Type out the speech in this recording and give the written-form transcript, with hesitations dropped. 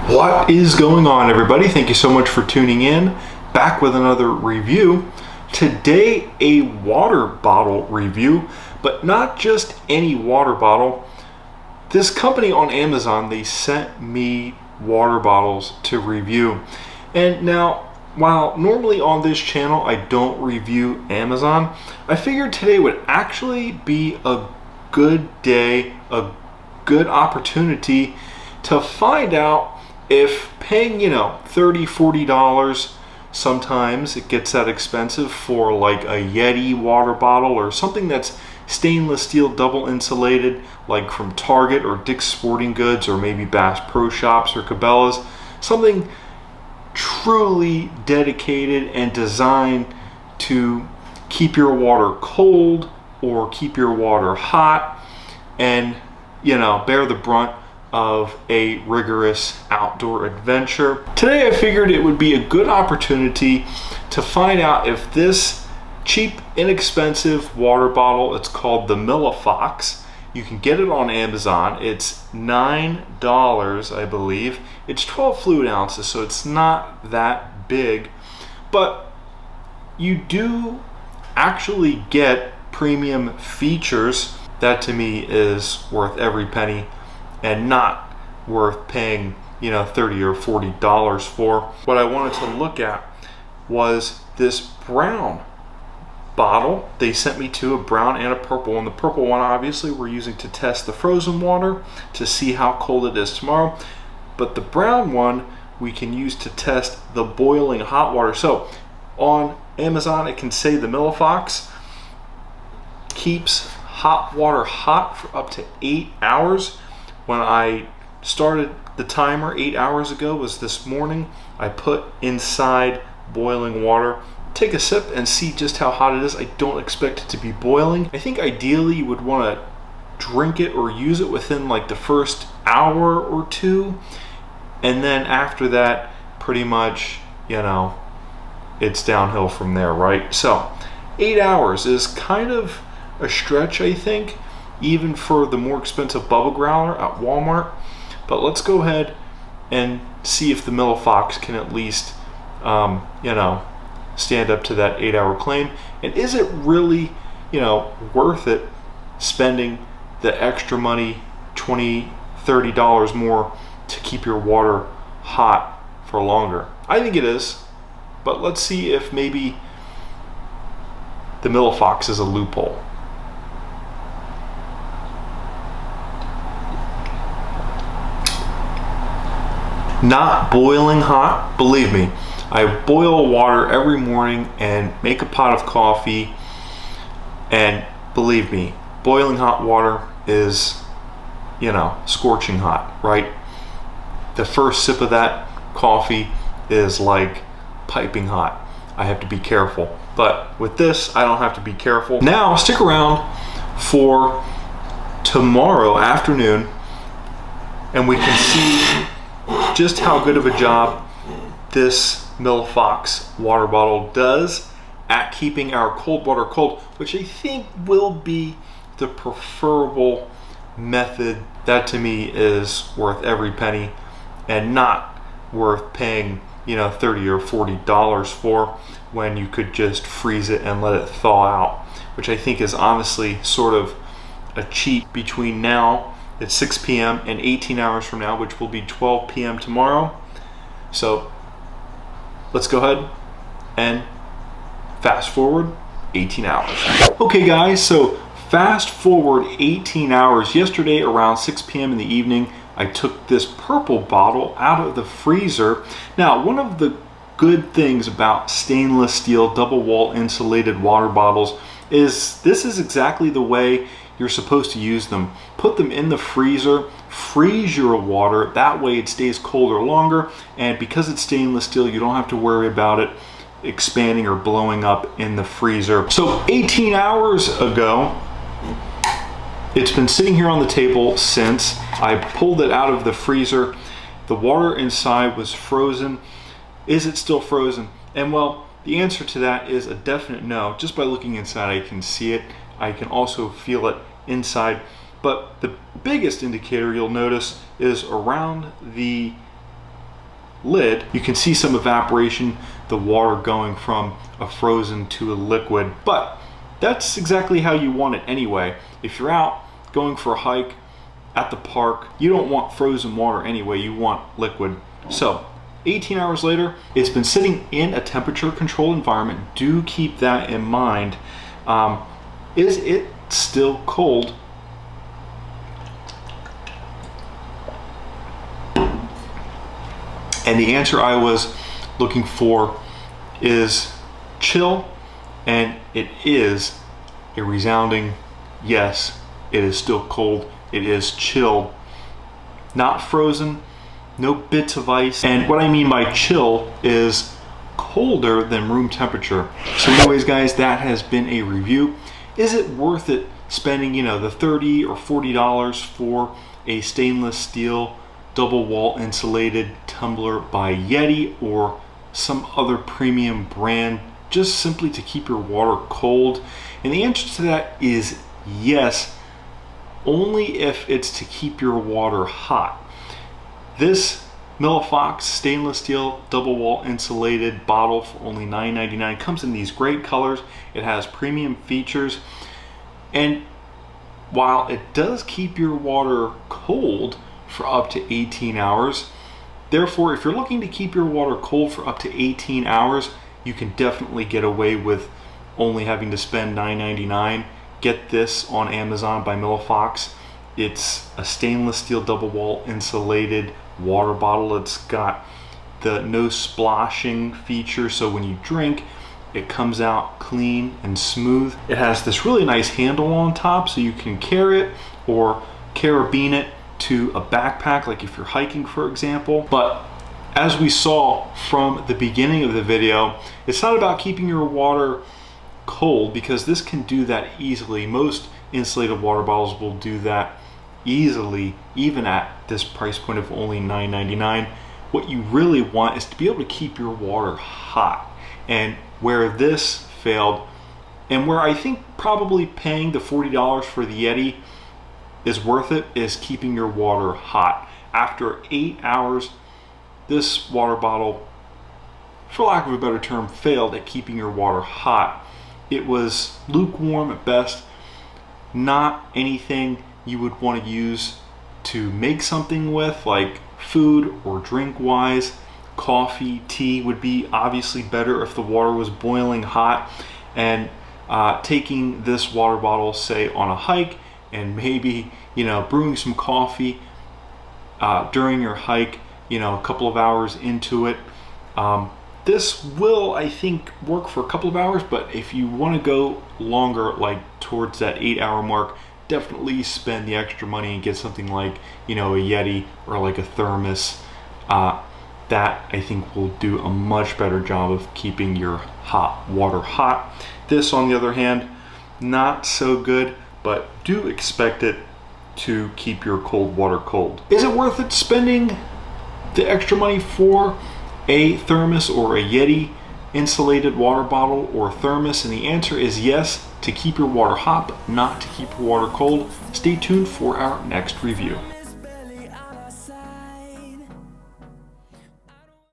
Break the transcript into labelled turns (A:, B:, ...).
A: What is going on, everybody? Thank you so much for tuning in. Back with another review. Today, a water bottle review, but not just any water bottle. This company on Amazon, they sent me water bottles to review. And now, while normally on this channel I don't review Amazon, I figured today would actually be a good day, a good opportunity to find out if paying, $30, $40, sometimes it gets that expensive for like a Yeti water bottle or something that's stainless steel double insulated, like from Target or Dick's Sporting Goods or maybe Bass Pro Shops or Cabela's, something truly dedicated and designed to keep your water cold or keep your water hot and, bear the brunt of a rigorous outdoor adventure. Today I figured it would be a good opportunity to find out if this cheap, inexpensive water bottle, it's called the Millifox. You can get it on Amazon. It's $9, I believe. It's 12 fluid ounces, so it's not that big, but you do actually get premium features. That to me is worth every penny and not worth paying, $30 or $40 for. What I wanted to look at was this brown bottle. They sent me to a brown and a purple, and the purple one obviously we're using to test the frozen water to see how cold it is tomorrow, but the brown one we can use to test the boiling hot water. So on Amazon it can say the Millifox keeps hot water hot for up to 8 hours. When I started the timer 8 hours ago was this morning. I put inside boiling water. Take a sip and see just how hot it is. I don't expect it to be boiling. I think ideally you would want to drink it or use it within like the first hour or two. And then after that, pretty much, it's downhill from there, right? So 8 hours is kind of a stretch, I think, even for the more expensive bubble growler at Walmart. But let's go ahead and see if the Millifox can at least, stand up to that 8-hour claim. And is it really, worth it spending the extra money, $20, $30 more to keep your water hot for longer? I think it is, but let's see if maybe the Millifox is a loophole. Not boiling hot, believe me. I boil water every morning and make a pot of coffee, and believe me, boiling hot water is, scorching hot, right? The first sip of that coffee is like piping hot. I have to be careful, but with this, I don't have to be careful. Now, stick around for tomorrow afternoon, and we can see just how good of a job this Millifox water bottle does at keeping our cold water cold, which I think will be the preferable method. That to me is worth every penny and not worth paying, $30 or $40 for when you could just freeze it and let it thaw out, which I think is honestly sort of a cheat. Between now, it's 6 p.m. and 18 hours from now, which will be 12 p.m. tomorrow. So let's go ahead and fast forward 18 hours. Okay guys, so fast forward 18 hours. Yesterday around 6 p.m. in the evening, I took this purple bottle out of the freezer. Now, one of the good things about stainless steel double wall insulated water bottles is this is exactly the way you're supposed to use them. Put them in the freezer, freeze your water, that way it stays colder longer, and because it's stainless steel, you don't have to worry about it expanding or blowing up in the freezer. So 18 hours ago, it's been sitting here on the table since. I pulled it out of the freezer. The water inside was frozen. Is it still frozen? And well, the answer to that is a definite no. Just by looking inside, I can see it. I can also feel it inside. But the biggest indicator you'll notice is around the lid, you can see some evaporation, the water going from a frozen to a liquid, but that's exactly how you want it anyway. If you're out going for a hike at the park, you don't want frozen water anyway, you want liquid. So 18 hours later, it's been sitting in a temperature controlled environment. Do keep that in mind. Is it still cold? And the answer I was looking for is chill, and it is a resounding yes. It is still cold. It is chilled, not frozen, no bits of ice. And what I mean by chill is colder than room temperature. So anyways, guys, that has been a review. Is it worth it spending, you know, the $30 or $40 for a stainless steel double wall insulated tumbler by Yeti or some other premium brand just simply to keep your water cold? And the answer to that is yes, only if it's to keep your water hot. This Millifox stainless steel double wall insulated bottle for only $9.99 comes in these great colors. It has premium features, and while it does keep your water cold for up to 18 hours, therefore if you're looking to keep your water cold for up to 18 hours, you can definitely get away with only having to spend $9.99. Get this on Amazon by Millifox. It's a stainless steel double wall insulated water bottle. It's got the no splashing feature, so when you drink, it comes out clean and smooth. It has this really nice handle on top, so you can carry it or carabine it to a backpack, like if you're hiking, for example. But as we saw from the beginning of the video, it's not about keeping your water cold, because this can do that easily. Most insulated water bottles will do that easily, even at this price point of only $9.99. What you really want is to be able to keep your water hot. And where this failed, and where I think probably paying the $40 for the Yeti is worth it, is keeping your water hot. After 8 hours, this water bottle, for lack of a better term, failed at keeping your water hot. It was lukewarm at best, not anything you would want to use to make something with, like food or drink wise. Coffee, tea would be obviously better if the water was boiling hot. And taking this water bottle, say on a hike, and maybe, you know, brewing some coffee during your hike, you know, a couple of hours into it, this will, I think, work for a couple of hours. But if you want to go longer, like towards that 8 hour mark, definitely spend the extra money and get something like, you know, a Yeti or like a thermos. That I think will do a much better job of keeping your hot water hot. This, on the other hand, not so good, but do expect it to keep your cold water cold. Is it worth it spending the extra money for a thermos or a Yeti insulated water bottle or thermos? And the answer is yes, to keep your water hot, but not to keep your water cold. Stay tuned for our next review.